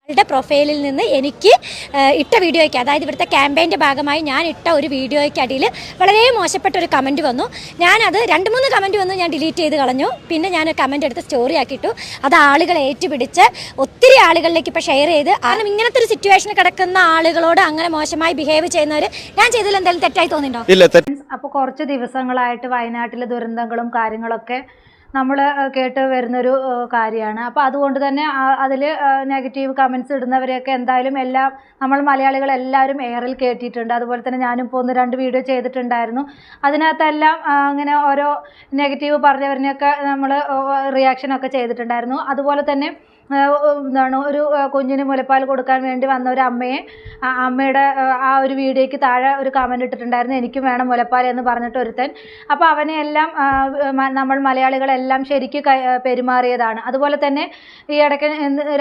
പ്രൊഫൈലിൽ നിന്ന് എനിക്ക് ഇട്ട വീഡിയോയ്ക്ക്, അതായത് ഇവിടുത്തെ ക്യാമ്പയിൻ്റെ ഭാഗമായി ഞാൻ ഇട്ട ഒരു വീഡിയോയ്ക്ക് അടിയിൽ വളരെ മോശപ്പെട്ട ഒരു കമൻറ്റ് വന്നു. ഞാനത് 2-3 കമൻറ്റ് വന്നു, ഞാൻ ഡിലീറ്റ് ചെയ്ത് കളഞ്ഞു. പിന്നെ ഞാൻ കമൻറ്റ് എടുത്ത് സ്റ്റോറി ആക്കിയിട്ടു. അത് ആളുകൾ ഏറ്റുപിടിച്ച് ഒത്തിരി ആളുകളിലേക്ക് ഇപ്പോൾ ഷെയർ ചെയ്ത്, കാരണം ഇങ്ങനത്തെ ഒരു സിറ്റുവേഷനിൽ കിടക്കുന്ന ആളുകളോട് അങ്ങനെ മോശമായി ബിഹേവ് ചെയ്യുന്നവർ ഞാൻ ചെയ്തതിൽ എന്തെങ്കിലും തെറ്റായി തോന്നിയിട്ടുണ്ടോ? അപ്പോൾ കുറച്ച് ദിവസങ്ങളായിട്ട് വയനാട്ടിലെ ദുരന്തങ്ങളും കാര്യങ്ങളൊക്കെ നമ്മൾ കേട്ട് വരുന്നൊരു കാര്യമാണ്. അപ്പോൾ അതുകൊണ്ട് തന്നെ അതിൽ നെഗറ്റീവ് കമൻറ്റ്സ് ഇടുന്നവരെയൊക്കെ എന്തായാലും എല്ലാം നമ്മൾ മലയാളികൾ എല്ലാവരും എയറിൽ കേട്ടിട്ടുണ്ട്. അതുപോലെ തന്നെ ഞാനും ഇപ്പോൾ 1-2 വീഡിയോ ചെയ്തിട്ടുണ്ടായിരുന്നു. അതിനകത്തെല്ലാം അങ്ങനെ ഓരോ നെഗറ്റീവ് പറഞ്ഞവരിനെയൊക്കെ നമ്മൾ റിയാക്ഷനൊക്കെ ചെയ്തിട്ടുണ്ടായിരുന്നു. അതുപോലെ തന്നെ എന്താണ്, ഒരു കുഞ്ഞിന് മുലപ്പാൽ കൊടുക്കാൻ വേണ്ടി വന്ന ഒരു അമ്മയുടെ ആ ഒരു വീഡിയോയ്ക്ക് താഴെ ഒരു കമൻറ്റ് ഇട്ടിട്ടുണ്ടായിരുന്നു, എനിക്കും വേണം മുലപ്പാൽ എന്ന് പറഞ്ഞിട്ട് ഒരുത്തൻ. അപ്പോൾ അവനെയെല്ലാം നമ്മൾ മലയാളികളെല്ലാം ശരിക്കും പെരുമാറിയതാണ്. അതുപോലെ തന്നെ ഈ ഇടയ്ക്ക്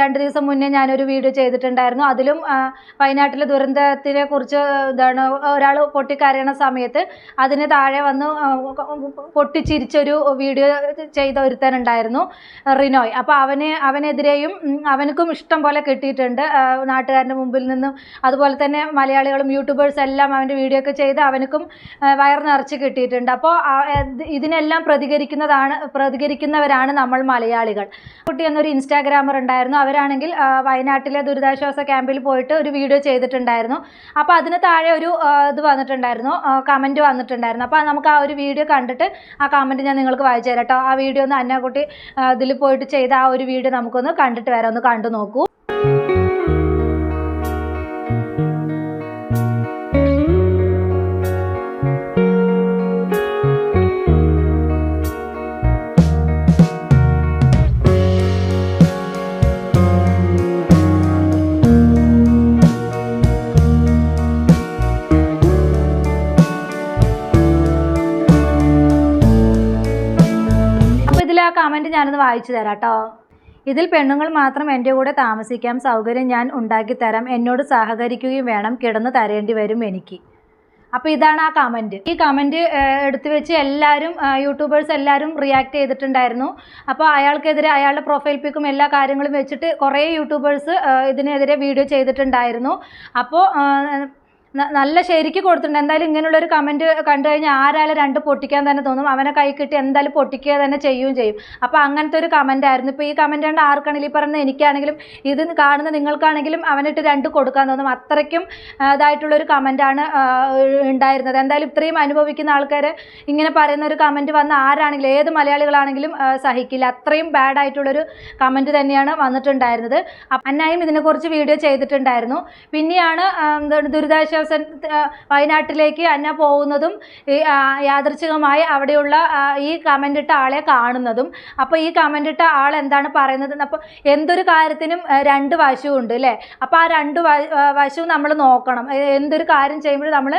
2 ദിവസം മുന്നേ ഞാനൊരു വീഡിയോ ചെയ്തിട്ടുണ്ടായിരുന്നു. അതിലും വയനാട്ടിലെ ദുരന്തത്തിനെ കുറിച്ച് എന്താണ്, ഒരാൾ പൊട്ടിക്കരയണ സമയത്ത് അതിന് താഴെ വന്ന് പൊട്ടിച്ചിരിച്ചൊരു വീഡിയോ ചെയ്ത ഒരുത്തനുണ്ടായിരുന്നു, റിനോയ്. അപ്പോൾ അവനെതിരെ അവനക്കും ഇഷ്ടം പോലെ കിട്ടിയിട്ടുണ്ട് നാട്ടുകാരുടെ മുമ്പിൽ നിന്നും. അതുപോലെ തന്നെ മലയാളികളും യൂട്യൂബേഴ്സ് എല്ലാം അവൻ്റെ വീഡിയോ ഒക്കെ ചെയ്ത് അവനക്കും വയർ നിറച്ച് കിട്ടിയിട്ടുണ്ട്. അപ്പോൾ ഇതിനെല്ലാം പ്രതികരിക്കുന്നവരാണ് നമ്മൾ മലയാളികൾ. കുട്ടി എന്നൊരു ഇൻസ്റ്റാഗ്രാമർ ഉണ്ടായിരുന്നു. അവരാണെങ്കിൽ വയനാട്ടിലെ ദുരിതാശ്വാസ ക്യാമ്പിൽ പോയിട്ട് ഒരു വീഡിയോ ചെയ്തിട്ടുണ്ടായിരുന്നു. അപ്പോൾ അതിന് താഴെ ഒരു ഇത് വന്നിട്ടുണ്ടായിരുന്നു, കമൻറ്റ് വന്നിട്ടുണ്ടായിരുന്നു. അപ്പോൾ നമുക്ക് ആ ഒരു വീഡിയോ കണ്ടിട്ട് ആ കമൻറ്റ് ഞാൻ നിങ്ങൾക്ക് വായിച്ചു തരാം കേട്ടോ. ആ വീഡിയോ ഒന്ന് അന്നക്കുട്ടി ഇതിൽ പോയിട്ട് ചെയ്ത ആ ഒരു വീഡിയോ നമുക്കൊന്ന് കണ്ടിട്ട് വരാം, ഒന്ന് കണ്ടു നോക്കൂ. അപ്പോൾ ഇതിൽ ആ കമൻറ്റ് ഞാനൊന്ന് വായിച്ചു തരാം കേട്ടോ. ഇതിൽ പെണ്ണുങ്ങൾ മാത്രം എൻ്റെ കൂടെ താമസിക്കാം, സൗകര്യം ഞാൻ ഉണ്ടാക്കി തരാം, എന്നോട് സഹകരിക്കുകയും വേണം, കിടന്ന് തരേണ്ടി വരും എനിക്ക്. അപ്പോൾ ഇതാണ് ആ കമൻറ്റ്. ഈ കമൻറ്റ് എടുത്തു വെച്ച് എല്ലാവരും യൂട്യൂബേഴ്സ് എല്ലാവരും റിയാക്ട് ചെയ്തിട്ടുണ്ടായിരുന്നു. അപ്പോൾ അയാൾക്കെതിരെ അയാളുടെ പ്രൊഫൈൽ പിക്കും എല്ലാ കാര്യങ്ങളും വെച്ചിട്ട് കുറേ യൂട്യൂബേഴ്സ് ഇതിനെതിരെ വീഡിയോ ചെയ്തിട്ടുണ്ടായിരുന്നു. അപ്പോൾ നല്ല ശരിക്ക് കൊടുത്തിട്ടുണ്ട്. എന്തായാലും ഇങ്ങനെയുള്ളൊരു കമൻറ്റ് കണ്ടു കഴിഞ്ഞാൽ ആരായാലും 2 പൊട്ടിക്കാൻ തന്നെ തോന്നും. അവനെ കൈ കിട്ടി എന്തായാലും പൊട്ടിക്കുക തന്നെ ചെയ്യും. അപ്പോൾ അങ്ങനത്തെ ഒരു കമൻ്റ് ആയിരുന്നു. ഇപ്പോൾ ഈ കമൻറ്റ് കണ്ട് ആർക്കാണെങ്കിലും, ഈ പറയുന്നത് എനിക്കാണെങ്കിലും ഇത് കാണുന്ന നിങ്ങൾക്കാണെങ്കിലും അവനിട്ട് 2 കൊടുക്കാൻ തോന്നും. അത്രയ്ക്കും ഇതായിട്ടുള്ളൊരു കമൻറ്റാണ് ഉണ്ടായിരുന്നത്. എന്തായാലും ഇത്രയും അനുഭവിക്കുന്ന ആൾക്കാർ ഇങ്ങനെ പറയുന്ന ഒരു കമൻറ്റ് വന്ന് ആരാണെങ്കിലും, ഏത് മലയാളികളാണെങ്കിലും സഹിക്കില്ല. അത്രയും ബാഡ് ആയിട്ടുള്ളൊരു കമൻറ്റ് തന്നെയാണ് വന്നിട്ടുണ്ടായിരുന്നത്. അന്നായും ഇതിനെക്കുറിച്ച് വീഡിയോ ചെയ്തിട്ടുണ്ടായിരുന്നു. പിന്നെയാണ് ദുരിതാശ്വാസ വയനാട്ടിലേക്ക് അന്ന പോകുന്നതും യാദൃച്ഛികമായി അവിടെയുള്ള ഈ കമൻ്റ് ഇട്ട ആളെ കാണുന്നതും. അപ്പോൾ ഈ കമൻ്റ് ഇട്ട ആൾ എന്താണ് പറയുന്നത്, അപ്പോൾ എന്തൊരു കാര്യത്തിനും 2 വശമുണ്ട് അല്ലേ. അപ്പോൾ ആ 2 വശവും നമ്മൾ നോക്കണം. എന്തൊരു കാര്യം ചെയ്യുമ്പോഴും നമ്മൾ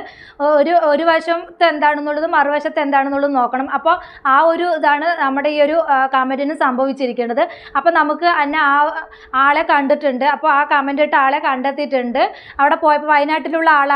ഒരു വശത്തെ എന്താണെന്നുള്ളതും മറുവശത്ത് എന്താണെന്നുള്ളതും നോക്കണം. അപ്പോൾ ആ ഒരു ഇതാണ് നമ്മുടെ ഈ ഒരു കമൻറ്റിന് സംഭവിച്ചിരിക്കുന്നത്. അപ്പോൾ നമുക്ക് അന്ന ആളെ കണ്ടിട്ടുണ്ട്. അപ്പോൾ ആ കമൻ്റ് ഇട്ട ആളെ കണ്ടെത്തിയിട്ടുണ്ട്. അവിടെ പോയപ്പോൾ വയനാട്ടിലുള്ള ആളാണ്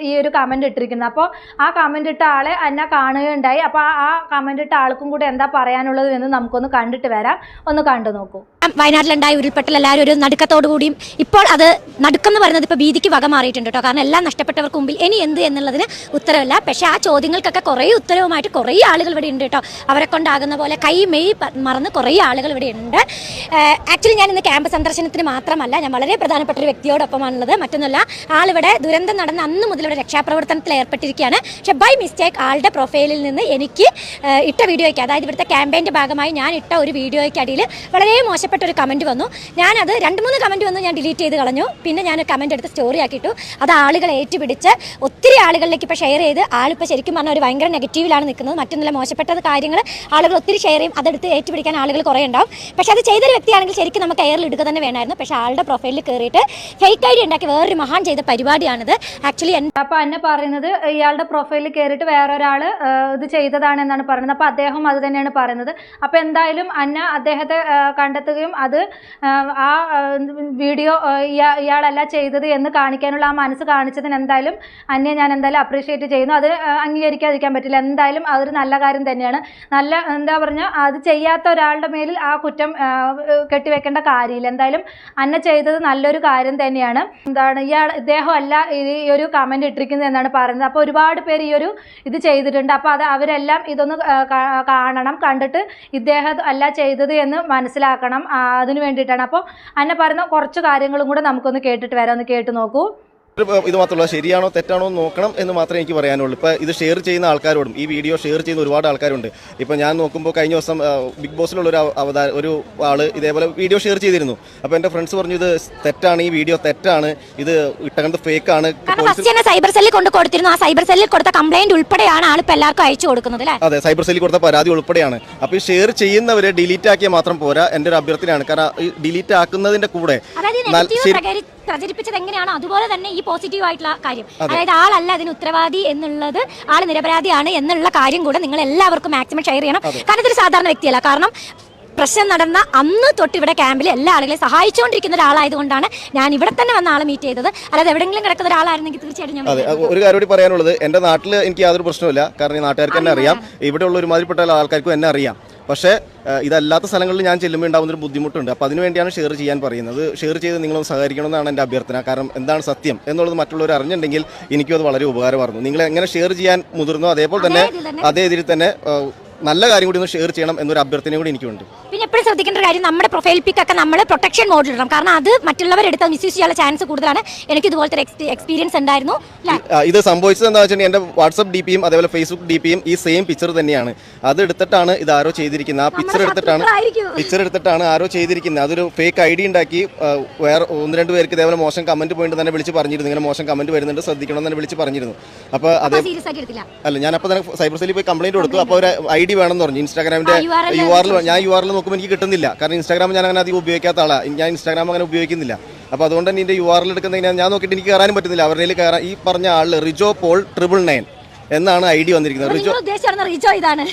ഈ ഒരു കമൻറ്റ് ഇട്ടിരിക്കുന്നത്. അപ്പോൾ ആ കമൻറ്റ് ഇട്ട ആളെ എന്നെ കാണുകയുണ്ടായി. അപ്പോൾ ആ കമൻറ്റ് ഇട്ട ആൾക്കും കൂടെ എന്താ പറയാനുള്ളത് എന്ന് നമുക്കൊന്ന് കണ്ടിട്ട് വരാം, ഒന്ന് കണ്ടു നോക്കൂ. വയനാട്ടിലുണ്ടായ ഉരുൾപൊട്ടൽ എല്ലാവരും ഒരു നടുക്കത്തോടു കൂടിയും, ഇപ്പോൾ അത് നടുക്കെന്ന് പറയുന്നത് ഇപ്പോൾ ഭീതിക്ക് വക മാറിയിട്ടുണ്ട് കേട്ടോ. കാരണം എല്ലാം നഷ്ടപ്പെട്ടവർക്ക് മുമ്പിൽ ഇനി എന്ത് എന്നുള്ളതിന് ഉത്തരവില്ല. പക്ഷേ ആ ചോദ്യങ്ങൾക്കൊക്കെ കുറേ ഉത്തരവുമായിട്ട് കുറേ ആളുകൾ ഇവിടെ ഉണ്ട് കേട്ടോ. അവരെ കൊണ്ടാകുന്ന പോലെ കൈ മെയ് മറന്ന് കുറേ ആളുകൾ ഇവിടെ ഉണ്ട്. ആക്ച്വലി ഞാൻ ഇന്ന് ക്യാമ്പ് സന്ദർശനത്തിന് മാത്രമല്ല, ഞാൻ വളരെ പ്രധാനപ്പെട്ട ഒരു വ്യക്തിയോടൊപ്പമാണുള്ളത്. മറ്റൊന്നുമല്ല, ആളിവിടെ ദുരന്തം നടന്ന അന്ന് മുതൽ ഇവിടെ രക്ഷാപ്രവർത്തനത്തിൽ ഏർപ്പെട്ടിരിക്കുകയാണ്. പക്ഷേ ബൈ മിസ്റ്റേക്ക് ആളുടെ പ്രൊഫൈലിൽ നിന്ന് എനിക്ക് ഇട്ട വീഡിയോയ്ക്ക്, അതായത് ഇവിടുത്തെ ക്യാമ്പയിൻ്റെ ഭാഗമായി ഞാൻ ഇട്ട ഒരു വീഡിയോയ്ക്ക് അടിയിൽ വളരെ മോശപ്പെട്ട ഒരു കമൻറ്റ് വന്നു. ഞാനത് 2-3 കമൻറ്റ് വന്നു, ഞാൻ ഡിലീറ്റ് ചെയ്ത് കളഞ്ഞു. പിന്നെ ഞാൻ കമൻറ്റ് എടുത്ത് സ്റ്റോറി ആക്കിയിട്ടു. അത് ആളുകൾ ഏറ്റുപിടിച്ച് ഒത്തിരി ആളുകളിലേക്ക് ഇപ്പോൾ ഷെയർ ചെയ്ത്, ആളിപ്പോൾ ശരിക്കും പറഞ്ഞാൽ ഒരു ഭയങ്കര നെഗറ്റീവിലാണ് നിൽക്കുന്നത്. മറ്റൊന്നുമില്ല, മോശപ്പെട്ട കാര്യങ്ങൾ ആളുകൾ ഒത്തിരി ഷെയർ ചെയ്യും, അതെടുത്ത് ഏറ്റുപിടിക്കാൻ ആളുകൾ കുറേ ഉണ്ടാവും. പക്ഷേ അത് ചെയ്തൊരു വ്യക്തിയാണെങ്കിൽ ശരിക്കും നമുക്ക് എയറിൽ ഇടുക തന്നെ വേണമായിരുന്നു. പക്ഷേ ആളുടെ പ്രൊഫൈലിൽ കയറിയിട്ട് ഫേക്ക് ഐഡി ഉണ്ടാക്കി വേറൊരു മഹാൻ ചെയ്ത പരിപാടിയാണിത്. ആക്ച്വലി അപ്പോൾ എന്നെ പറയുന്നത് ഇയാളുടെ പ്രൊഫൈലിൽ കയറിയിട്ട് വേറൊരാൾ ഇത് ചെയ്തതാണെന്നാണ് പറയുന്നത്. അപ്പോൾ അദ്ദേഹം അത് തന്നെയാണ് പറയുന്നത്. അപ്പോൾ എന്തായാലും അന്ന അദ്ദേഹത്തെ കണ്ടെത്തുകയും മനസ്സിലാക്കുകയും അത് ആ വീഡിയോ ഇയാളല്ല ചെയ്തത് എന്ന് കാണിക്കാനുള്ള ആ മനസ്സ് കാണിച്ചതിന് എന്തായാലും അന്യെ ഞാൻ എന്തായാലും അപ്രീഷിയേറ്റ് ചെയ്യുന്നു. അത് അംഗീകരിക്കാതിരിക്കാൻ പറ്റില്ല. എന്തായാലും അതൊരു നല്ല കാര്യം തന്നെയാണ്. നല്ല എന്താ പറഞ്ഞാൽ അത് ചെയ്യാത്ത ഒരാളുടെ മേലിൽ ആ കുറ്റം കെട്ടിവെക്കേണ്ട കാര്യമില്ല. എന്തായാലും അന്ന ചെയ്തത് നല്ലൊരു കാര്യം തന്നെയാണ്. എന്താണ് ഇദ്ദേഹം അല്ല ഈ ഒരു കമൻറ്റ് ഇട്ടിരിക്കുന്നത് എന്നാണ് പറയുന്നത്. അപ്പോൾ ഒരുപാട് പേര് ഈ ഒരു ഇത് ചെയ്തിട്ടുണ്ട്. അപ്പോൾ അത് അവരെല്ലാം ഇതൊന്ന് കാണണം, കണ്ടിട്ട് ഇദ്ദേഹം അല്ല ചെയ്തത് എന്ന് മനസ്സിലാക്കണം. അതിന് വേണ്ടിയിട്ടാണ്. അപ്പോൾ അന്ന പറയുന്ന കുറച്ച് കാര്യങ്ങളും കൂടെ നമുക്കൊന്ന് കേട്ടിട്ട് വരാം. ഒന്ന് കേട്ട് നോക്കൂ. ഇത് മാത്രമല്ല, ശരിയാണോ തെറ്റാണോ എന്ന് നോക്കണം എന്ന് മാത്രമേ എനിക്ക് പറയാനുള്ളൂ. ഇപ്പോൾ ഇത് ഷെയർ ചെയ്യുന്ന ആൾക്കാരോടും ഈ വീഡിയോ ഷെയർ ചെയ്യുന്ന ഒരുപാട് ആൾക്കാരുണ്ട്. ഇപ്പോൾ ഞാൻ നോക്കുമ്പോൾ കഴിഞ്ഞ ദിവസം ബിഗ് ബോസിലുള്ള ഒരു ആള് ഇതേപോലെ വീഡിയോ ഷെയർ ചെയ്തിരുന്നു. അപ്പോൾ എൻ്റെ ഫ്രണ്ട്സ് പറഞ്ഞു ഇത് തെറ്റാണ്, ഈ വീഡിയോ തെറ്റാണ്, ഇത് ഇട്ടകണ്ട് ഫേക്ക് ആണ്. സൈബർ സെല്ലിൽ കൊണ്ട് കൊടുത്തിരുന്നു. ആ സൈബർ സെല്ലിൽ കൊടുത്ത കംപ്ലൈന്റ് ഉൾപ്പെടെയാണ് ആളിപ്പോൾ എല്ലാവർക്കും അയച്ചു കൊടുക്കുന്നത്. അതെ, സൈബർ സെല്ലിൽ കൊടുത്ത പരാതി ഉൾപ്പെടെയാണ്. അപ്പോൾ ഈ ഷെയർ ചെയ്യുന്നവരെ ഡിലീറ്റ് ആക്കിയാൽ മാത്രം പോരാ, എൻ്റെ ഒരു അഭ്യർത്ഥനയാണ്. കാരണം ഈ ഡിലീറ്റ് ആക്കുന്നതിന്റെ കൂടെ പ്രചരിപ്പിച്ചത് എങ്ങനെയാണോ അതുപോലെ തന്നെ ഈ പോസിറ്റീവ് ആയിട്ടുള്ള കാര്യം, അതായത് ആളല്ല അതിന് ഉത്തരവാദി എന്നുള്ളത്, ആൾ നിരപരാധിയാണ് എന്നുള്ള കാര്യം കൂടെ നിങ്ങൾ എല്ലാവർക്കും മാക്സിമം ഷെയർ ചെയ്യണം. കാരണം ഇതൊരു സാധാരണ വ്യക്തിയല്ല. കാരണം പ്രശ്നം നടന്ന അന്ന് തൊട്ട് ഇവിടെ ക്യാമ്പിൽ എല്ലാ ആളുകളെയും സഹായിച്ചുകൊണ്ടിരിക്കുന്ന ഒരാളായതുകൊണ്ടാണ് ഞാൻ ഇവിടെ തന്നെ വന്ന ആളെ മീറ്റ് ചെയ്തത്. അല്ലാതെ എവിടെയെങ്കിലും കിടക്കുന്ന ഒരാളായിരുന്നെങ്കിൽ തീർച്ചയായിട്ടും ഞാൻ ഒരു കാര്യം കൂടി പറയാനുള്ളത്, എൻ്റെ നാട്ടിൽ എനിക്ക് യാതൊരു പ്രശ്നമില്ല. കാരണം ഈ നാട്ടുകാർക്ക് എന്നെ അറിയാം, ഇവിടെയുള്ള ഒരുമാതിരിപ്പെട്ട ആൾക്കാർക്കും എന്നെ അറിയാം. പക്ഷേ ഇതല്ലാത്ത സ്ഥലങ്ങളിൽ ഞാൻ ചെല്ലുമ്പോൾ ഉണ്ടാകുന്നൊരു ബുദ്ധിമുട്ടുണ്ട്. അപ്പോൾ അതിനുവേണ്ടിയാണ് ഷെയർ ചെയ്യാൻ പറയുന്നത്. ഷെയർ ചെയ്ത് നിങ്ങളൊന്ന് സഹകരിക്കണമെന്നാണ് എൻ്റെ അഭ്യർത്ഥന. കാരണം എന്താണ് സത്യം എന്നുള്ളത് മറ്റുള്ളവർ അറിഞ്ഞിട്ടുണ്ടെങ്കിൽ എനിക്കും അത് വളരെ ഉപകാരമായിരുന്നു. നിങ്ങൾ എങ്ങനെ ഷെയർ ചെയ്യാൻ മുതിർന്നോ അതേപോലെ തന്നെ അതേ ഇതിൽ തന്നെ നല്ല കാര്യം കൂടി ഒന്ന് ഷെയർ ചെയ്യണം എന്നൊരു അഭ്യർത്ഥന കൂടി എനിക്കുണ്ട്. പിന്നെ എപ്പോഴും ശ്രദ്ധിക്കേണ്ട കാര്യം, നമ്മുടെ പ്രൊഫൈൽ പിക്ക് ഒക്കെ നമ്മൾ പ്രൊട്ടക്ഷൻ മോഡിൽ ഇടണം. കാരണം അത് മറ്റുള്ളവരെടുത്ത് മിസ്യൂസ് ചെയ്യാനുള്ള ചാൻസ് കൂടുതലാണ്. എനിക്ക് ഇതുപോലത്തെ എക്സ്പീരിയൻസ് ഉണ്ടായിരുന്നു. ഇത് സംഭവിച്ചത് എന്താ വെച്ചാൽ എൻ്റെ വാട്സ്ആപ്പ് ഡി പിയും അതേപോലെ ഫേസ്ബുക്ക് ഡി പിയും ഈ സെയിം പിക്ചർ തന്നെയാണ്. അത് എടുത്തിട്ടാണ് ഇത് ആരോ ചെയ്തിരിക്കുന്നത്. ആ പിക്ചർ എടുത്തിട്ടാണ് ആരോ ചെയ്തിരിക്കുന്നത്. അതൊരു ഫേക്ക് ഐ ഡി ഉണ്ടാക്കി വേറെ 1-2 പേർക്ക് ഇതേപോലെ മോശം കമന്റ് പോയിട്ട് തന്നെ വിളിച്ച് പറഞ്ഞിരുന്നു, ഇങ്ങനെ മോശം കമന്റ് വരുന്നുണ്ട്, ശ്രദ്ധിക്കണം തന്നെ വിളിച്ച് പറഞ്ഞിരുന്നു. അപ്പോൾ അത് അല്ല, ഞാനപ്പോൾ തന്നെ സൈബർ സെല്ലിൽ പോയി കംപ്ലൈന്റ് കൊടുത്തു. അപ്പോൾ ഒരു ഐ ഡി വേണമെന്ന് പറഞ്ഞു. ഇൻസ്റ്റാഗ്രാമിന്റെ ഞാൻ URL നോക്കുമ്പോൾ എനിക്ക് കിട്ടുന്നില്ല. കാരണം ഇൻസ്റ്റാഗ്രാം ഞാൻ അങ്ങനെ അധികം ഉപയോഗിക്കാത്ത ആളാണ്. ഞാൻ ഇൻസ്റ്റാഗ്രാം അങ്ങനെ ഉപയോഗിക്കുന്നില്ല. അപ്പോൾ അതുകൊണ്ട് തന്നെ ഇതിന്റെ URL എടുക്കുന്നത് ഞാൻ നോക്കിയിട്ട് എനിക്ക് കയറാനും പറ്റുന്നില്ല. അവരുടെ കയറാൻ ഈ പറഞ്ഞ ആള് റിജോ പോൾ 999 എന്നാണ് ഐ ഡി വന്നിരിക്കുന്നത്.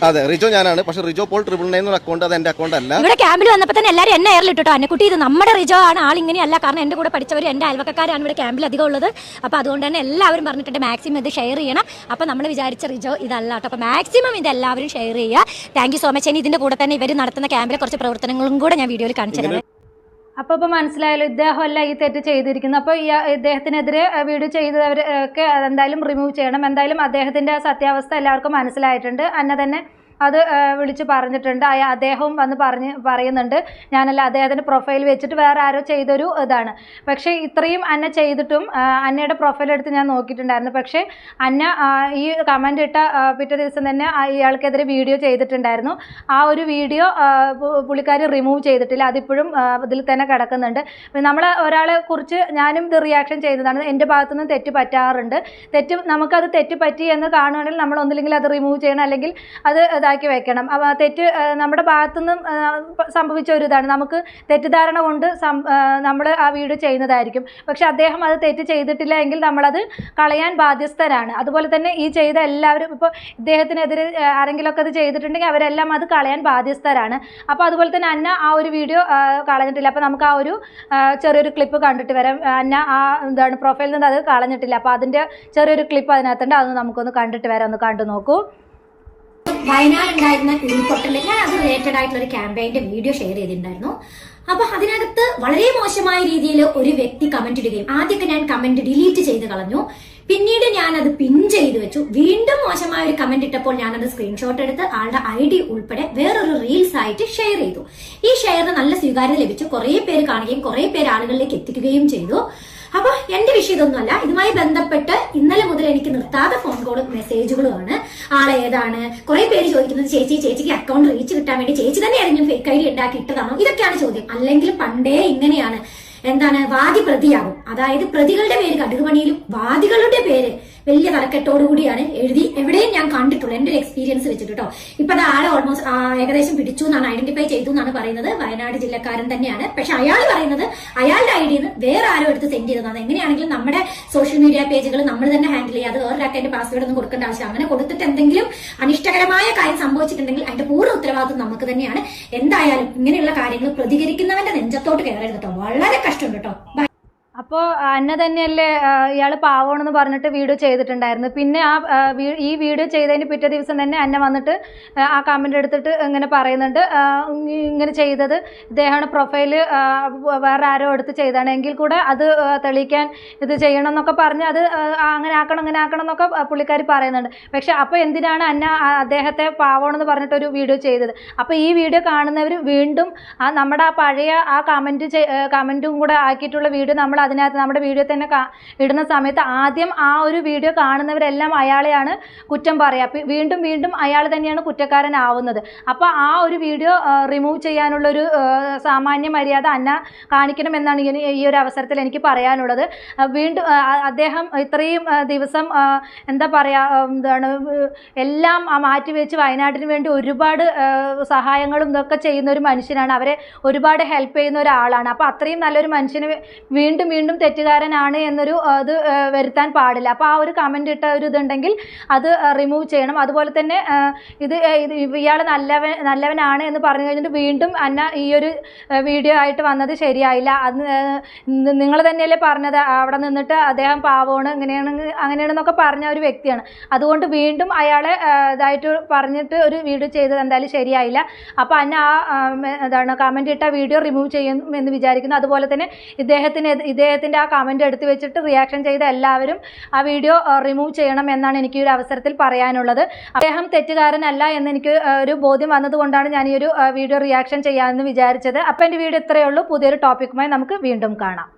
അതെ, റിജോ ഞാനാണ്. പക്ഷെ റിജോ പോൾ 999 അക്കൗണ്ട് അത് എന്റെ അക്കൗണ്ട് അല്ല. ഇവിടെ ക്യാമ്പിൽ വന്നപ്പോൾ തന്നെ എല്ലാവരും എന്നെ എയറിലിട്ടോ, അന്നക്കുട്ടി ഇത് നമ്മുടെ റിജോ ആണ്, ആൾ ഇങ്ങനെയല്ല. കാരണം എന്റെ കൂടെ പഠിച്ചവർ എന്റെ അയൽവക്കാരാണ് ഇവിടെ ക്യാമ്പിൽ അധികം ഉള്ളത്. അപ്പോൾ അതുകൊണ്ട് തന്നെ എല്ലാവരും പറഞ്ഞിട്ടുണ്ട് മാക്സിമം ഇത് ഷെയർ ചെയ്യണം. അപ്പോൾ നമ്മൾ വിചാരിച്ച റിജോ ഇതല്ല കേട്ടോ. അപ്പോൾ മാക്സിമം ഇത് എല്ലാവരും ഷെയർ ചെയ്യുക. Thank you so much. ഇനി ഇതിന്റെ കൂടെ തന്നെ ഇവർ നടത്തുന്ന ക്യാമ്പിലെ കുറച്ച് പ്രവർത്തനങ്ങളും കൂടെ ഞാൻ വീഡിയോയിൽ കാണിച്ചു തരാം. അപ്പോൾ മനസ്സിലായല്ലോ, ഇദ്ദേഹമല്ല ഈ തെറ്റ് ചെയ്തിരിക്കുന്നത്. അപ്പോൾ ഇദ്ദേഹത്തിനെതിരെ വീഡിയോ ചെയ്തവരൊക്കെ എന്തായാലും റിമൂവ് ചെയ്യണം. എന്തായാലും അദ്ദേഹത്തിൻ്റെ സത്യാവസ്ഥ എല്ലാവർക്കും മനസ്സിലായിട്ടുണ്ട്. അന്ന തന്നെ അത് വിളിച്ച് പറഞ്ഞിട്ടുണ്ട്. അദ്ദേഹവും വന്ന് പറയുന്നുണ്ട് ഞാനല്ല, അദ്ദേഹത്തിൻ്റെ പ്രൊഫൈൽ വെച്ചിട്ട് വേറെ ആരോ ചെയ്തൊരു ഇതാണ്. പക്ഷേ ഇത്രയും അന്ന ചെയ്തിട്ടും അന്നയുടെ പ്രൊഫൈൽ എടുത്ത് ഞാൻ നോക്കിയിട്ടുണ്ടായിരുന്നു. പക്ഷേ അന്ന ഈ കമൻ്റ് ഇട്ട പിറ്റേ ദിവസം തന്നെ ഇയാൾക്കെതിരെ വീഡിയോ ചെയ്തിട്ടുണ്ടായിരുന്നു. ആ ഒരു വീഡിയോ പുള്ളിക്കാരി റിമൂവ് ചെയ്തിട്ടില്ല. അതിപ്പോഴും ഇതിൽ തന്നെ കിടക്കുന്നുണ്ട്. നമ്മൾ ഒരാളെ കുറിച്ച് ഞാനും ഇത് റിയാക്ഷൻ ചെയ്തതാണ്. എൻ്റെ ഭാഗത്തുനിന്ന് തെറ്റ് പറ്റാറുണ്ട്. നമുക്കത് തെറ്റ് പറ്റി എന്ന് കാണുകയാണെങ്കിൽ നമ്മൾ ഒന്നില്ലെങ്കിൽ അത് റിമൂവ് ചെയ്യണം, അല്ലെങ്കിൽ അത് ഇതാക്കി വെക്കണം. തെറ്റ് നമ്മുടെ ഭാഗത്തുനിന്നും സംഭവിച്ച ഒരു ഇതാണ്. നമുക്ക് തെറ്റിദ്ധാരണ കൊണ്ട് നമ്മൾ ആ വീഡിയോ ചെയ്യുന്നതായിരിക്കും. പക്ഷെ അദ്ദേഹം അത് തെറ്റ് ചെയ്തിട്ടില്ല എങ്കിൽ നമ്മളത് കളയാൻ ബാധ്യസ്ഥരാണ്. അതുപോലെ തന്നെ ഈ ചെയ്ത എല്ലാവരും, ഇപ്പോൾ ഇദ്ദേഹത്തിനെതിരെ ആരെങ്കിലുമൊക്കെ അത് ചെയ്തിട്ടുണ്ടെങ്കിൽ അവരെല്ലാം അത് കളയാൻ ബാധ്യസ്ഥരാണ്. അപ്പോൾ അതുപോലെ തന്നെ അന്ന ആ ഒരു വീഡിയോ കളഞ്ഞിട്ടില്ല. അപ്പോൾ നമുക്ക് ആ ഒരു ചെറിയൊരു ക്ലിപ്പ് കണ്ടിട്ട് വരാം. അന്ന ആ പ്രൊഫൈലിൽ നിന്ന് അത് കളഞ്ഞിട്ടില്ല. അപ്പോൾ അതിൻ്റെ ചെറിയൊരു ക്ലിപ്പ് അതിനകത്തുണ്ട്. അതൊന്ന് നമുക്കൊന്ന് കണ്ടിട്ട് വരാം. ഒന്ന് കണ്ടു നോക്കൂ. വയനാടുണ്ടായിരുന്ന ഉരുൾപൊട്ടലിൽ ഞാൻ അത് റിലേറ്റഡ് ആയിട്ടുള്ള ഒരു ക്യാമ്പയിന്റെ വീഡിയോ ഷെയർ ചെയ്തിട്ടുണ്ടായിരുന്നു. അപ്പൊ അതിനകത്ത് വളരെ മോശമായ രീതിയിൽ ഒരു വ്യക്തി കമന്റ് ഇടുകയും, ആദ്യമൊക്കെ ഞാൻ കമന്റ് ഡിലീറ്റ് ചെയ്ത് കളഞ്ഞു. പിന്നീട് ഞാൻ അത് പിൻ ചെയ്ത് വെച്ചു. വീണ്ടും മോശമായ ഒരു കമന്റ് ഇട്ടപ്പോൾ ഞാനത് സ്ക്രീൻഷോട്ട് എടുത്ത് ആളുടെ ID ഉൾപ്പെടെ വേറൊരു റീൽസ് ആയിട്ട് ഷെയർ ചെയ്തു. ഈ ഷെയറിന് നല്ല സ്വീകാര്യത ലഭിച്ചു. കുറെ പേര് കാണുകയും കുറെ പേര് ആളുകളിലേക്ക് എത്തിക്കുകയും ചെയ്തു. അപ്പൊ എന്റെ വിഷയം ഇതൊന്നുമല്ല. ഇതുമായി ബന്ധപ്പെട്ട് ഇന്നലെ മുതൽ എനിക്ക് നിർത്താതെ ഫോൺ കോളും മെസ്സേജുകളുമാണ്. ആളെ ഏതാണ്, കുറെ പേര് ചോദിക്കുന്നത് ചേച്ചിക്ക് അക്കൗണ്ട് റീച്ച് കിട്ടാൻ വേണ്ടി ചേച്ചി തന്നെ ആരെങ്കിലും ഫേക്ക് ID ഉണ്ടാക്കി ഇട്ടതാണോ, ഇതൊക്കെയാണ് ചോദ്യം. അല്ലെങ്കിൽ പണ്ടേ ഇങ്ങനെയാണ്, വാദി പ്രതിയാകും. അതായത് പ്രതികളുടെ പേര് കടുകുപണിയിലും വാദികളുടെ പേര് വലിയ തലക്കെട്ടോടുകൂടിയാണ് എഴുതി എവിടെയും ഞാൻ കണ്ടിട്ടുള്ളൂ എന്റെ ഒരു എക്സ്പീരിയൻസ് വെച്ചിട്ട് കേട്ടോ. ഇപ്പൊ അത് ആളെ ഓൾമോസ്റ്റ് ഏകദേശം പിടിച്ചു എന്നാണ്, ഐഡന്റിഫൈ ചെയ്തു എന്നാണ് പറയുന്നത്. വയനാട് ജില്ലക്കാരൻ തന്നെയാണ്. പക്ഷെ അയാൾ പറയുന്നത് അയാളുടെ ഐഡിയിൽ വേറെ ആരോ എടുത്ത് സെൻഡ് ചെയ്തതാണ്. എങ്ങനെയാണെങ്കിലും നമ്മുടെ സോഷ്യൽ മീഡിയ പേജുകൾ നമ്മൾ തന്നെ ഹാൻഡിൽ ചെയ്യുക, അത് വേറൊരാൾക്ക് അതിന്റെ പാസ്വേഡ് ഒന്നും കൊടുക്കേണ്ട ആവശ്യം. അങ്ങനെ കൊടുത്തിട്ട് എന്തെങ്കിലും അനിഷ്ടകരമായ കാര്യം സംഭവിച്ചിട്ടുണ്ടെങ്കിൽ അതിന്റെ പൂർണ്ണ ഉത്തരവാദിത്വം നമുക്ക് തന്നെയാണ്. എന്തായാലും ഇങ്ങനെയുള്ള കാര്യങ്ങൾ പ്രതികരിക്കുന്നവന്റെ നെഞ്ചത്തോട്ട് കയറരുത് കേട്ടോ. വളരെ കഷ്ടമുണ്ട് കേട്ടോ. അപ്പോൾ അന്ന തന്നെയല്ലേ ഇയാൾ പാവമാണെന്ന് പറഞ്ഞിട്ട് വീഡിയോ ചെയ്തിട്ടുണ്ടായിരുന്നു. പിന്നെ ഈ വീഡിയോ ചെയ്തതിന് പിറ്റേ ദിവസം തന്നെ അന്ന വന്നിട്ട് ആ കമൻ്റ് എടുത്തിട്ട് ഇങ്ങനെ പറയുന്നുണ്ട്, ഇങ്ങനെ ചെയ്തത് ഇദ്ദേഹമാണ്, പ്രൊഫൈല് വേറെ ആരോ എടുത്ത് ചെയ്താണ്, എങ്കിൽ കൂടെ അത് തെളിയിക്കാൻ ഇത് ചെയ്യണം എന്നൊക്കെ പറഞ്ഞ് അത് അങ്ങനെ ആക്കണം ഇങ്ങനെ ആക്കണം എന്നൊക്കെ പുള്ളിക്കാരി പറയുന്നുണ്ട്. പക്ഷെ അപ്പോൾ എന്തിനാണ് അന്ന അദ്ദേഹത്തെ പാവമാണെന്ന് പറഞ്ഞിട്ടൊരു വീഡിയോ ചെയ്തത്? അപ്പോൾ ഈ വീഡിയോ കാണുന്നവർ വീണ്ടും നമ്മുടെ ആ പഴയ ആ കമൻറ്റും കൂടെ ആക്കിയിട്ടുള്ള വീഡിയോ നമ്മൾ അതിനകത്ത് നമ്മുടെ വീഡിയോ തന്നെ ഇടുന്ന സമയത്ത് ആദ്യം ആ ഒരു വീഡിയോ കാണുന്നവരെല്ലാം അയാളെയാണ് കുറ്റം പറയുക. വീണ്ടും വീണ്ടും അയാൾ തന്നെയാണ് കുറ്റക്കാരനാവുന്നത്. അപ്പോൾ ആ ഒരു വീഡിയോ റിമൂവ് ചെയ്യാനുള്ളൊരു സാമാന്യ മര്യാദ അന്ന കാണിക്കണമെന്നാണ് ഈ ഒരു അവസരത്തിൽ എനിക്ക് പറയാനുള്ളത്. വീണ്ടും അദ്ദേഹം ഇത്രയും ദിവസം എന്താ പറയുക, എന്താണ് എല്ലാം മാറ്റിവെച്ച് വയനാട്ടിന് വേണ്ടി ഒരുപാട് സഹായങ്ങളും ഇതൊക്കെ ചെയ്യുന്ന ഒരു മനുഷ്യനാണ്. അവരെ ഒരുപാട് ഹെൽപ്പ് ചെയ്യുന്ന ഒരാളാണ്. അപ്പോൾ അത്രയും നല്ലൊരു മനുഷ്യന് വീണ്ടും തെറ്റുകാരനാണ് എന്നൊരു അത് വരുത്താൻ പാടില്ല. അപ്പോൾ ആ ഒരു കമൻ്റ് ഇട്ട ഒരു ഇതുണ്ടെങ്കിൽ അത് റിമൂവ് ചെയ്യണം. അതുപോലെ തന്നെ ഇയാൾ നല്ലവനാണ് എന്ന് പറഞ്ഞു കഴിഞ്ഞിട്ട് വീണ്ടും അന്ന ഈ ഒരു വീഡിയോ ആയിട്ട് വന്നത് ശരിയായില്ല. അത് നിങ്ങൾ തന്നെയല്ലേ പറഞ്ഞത്, അവിടെ നിന്നിട്ട് അദ്ദേഹം പാവമാണ് അങ്ങനെയാണെന്നൊക്കെ പറഞ്ഞ ഒരു വ്യക്തിയാണ്. അതുകൊണ്ട് വീണ്ടും അയാളെ ഇതായിട്ട് പറഞ്ഞിട്ട് ഒരു വീഡിയോ ചെയ്തത് എന്തായാലും ശരിയായില്ല. അപ്പോൾ അന്ന എന്താണ് കമൻ്റ് ഇട്ട വീഡിയോ റിമൂവ് ചെയ്യും എന്ന് വിചാരിക്കുന്നു. അതുപോലെ തന്നെ ഇദ്ദേഹത്തിൻ്റെ ആ കമൻ്റ് എടുത്ത് വെച്ചിട്ട് റിയാക്ഷൻ ചെയ്ത എല്ലാവരും ആ വീഡിയോ റിമൂവ് ചെയ്യണം എന്നാണ് എനിക്ക് ഒരു അവസരത്തിൽ പറയാനുള്ളത്. അദ്ദേഹം തെറ്റുകാരനല്ല എന്ന് എനിക്ക് ഒരു ബോധ്യം വന്നതുകൊണ്ടാണ് ഞാൻ ഈ ഒരു വീഡിയോ റിയാക്ഷൻ ചെയ്യാമെന്ന് വിചാരിച്ചത്. അപ്പോൾ എൻ്റെ വീഡിയോ ഇത്രയേ ഉള്ളൂ. പുതിയൊരു ടോപ്പിക്കുമായി നമുക്ക് വീണ്ടും കാണാം.